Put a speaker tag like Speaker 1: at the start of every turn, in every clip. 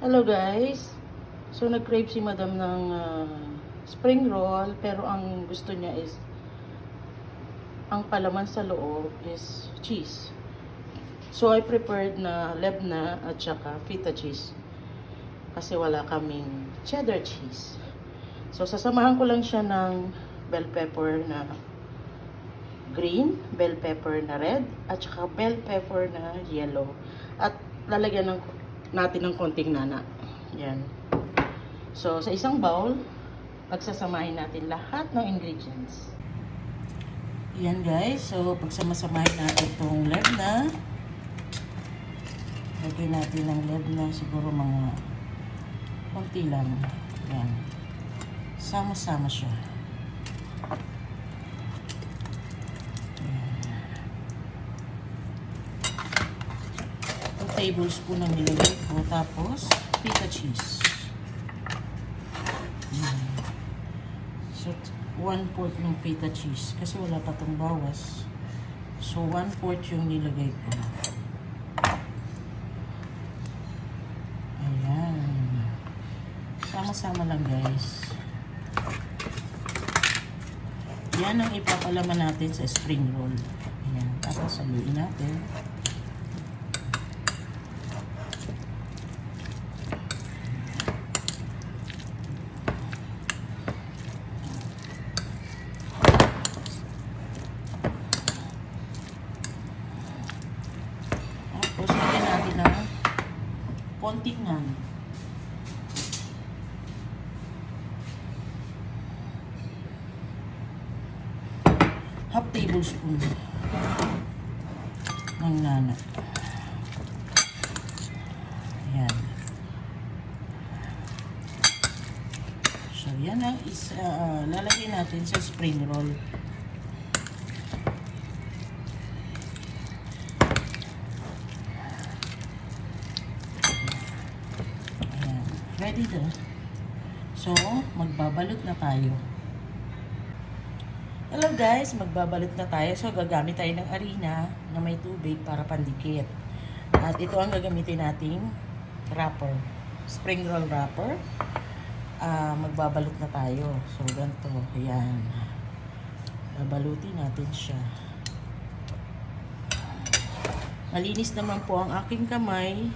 Speaker 1: Hello guys. So nag-crave si madam ng spring roll, pero ang gusto niya is ang palaman sa loob is cheese. So I prepared na lebna at saka feta cheese kasi wala kaming cheddar cheese. So sasamahan ko lang siya ng bell pepper na green, bell pepper na red, at saka bell pepper na yellow. At lalagyan natin ng konting nana. Yan. So, sa isang bowl, pagsasamahin natin lahat ng ingredients. Yan guys. So, pagsamasamahin natin itong lebna. Lagyan natin ng lebna siguro mga konti lang. Yan. Sama-sama siya. 2 tablespoon ang nilagay ko. Tapos, feta cheese. So, 1/4 ng feta cheese. Kasi wala pa itong bawas. So, 1/4 yung nilagay ko. Ayan. Sama-sama lang guys. Yan ang ipapalaman natin sa spring roll. Ayan. Tapos, saluin natin. Tapos, lagyan natin ng konting naan. Half tablespoon ng nana. Ayan. So, yan ang lalagyan natin sa spring roll. Ready na. So, magbabalot na tayo. Hello guys, magbabalot na tayo. So, gagamit tayo ng harina na may tubig para pandikit. At ito ang gagamitin nating wrapper. Spring roll wrapper. Magbabalot na tayo. So, ganito. Ayan. Babalutin natin siya. Malinis naman po ang aking kamay.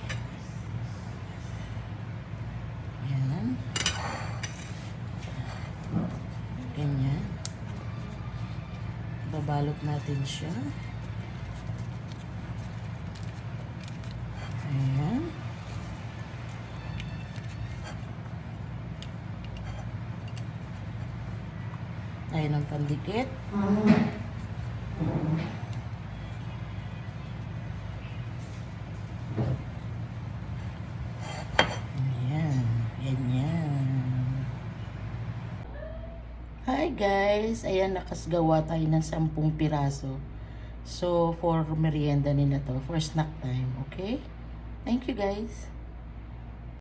Speaker 1: Ganyan. Babalot natin siya. Ayan. Tayo ng pandikit. Ayan. Ganyan. Hi guys! Ayan, nakasgawa tayo ng 10 piraso. So, for merienda nila to. For snack time. Okay? Thank you guys!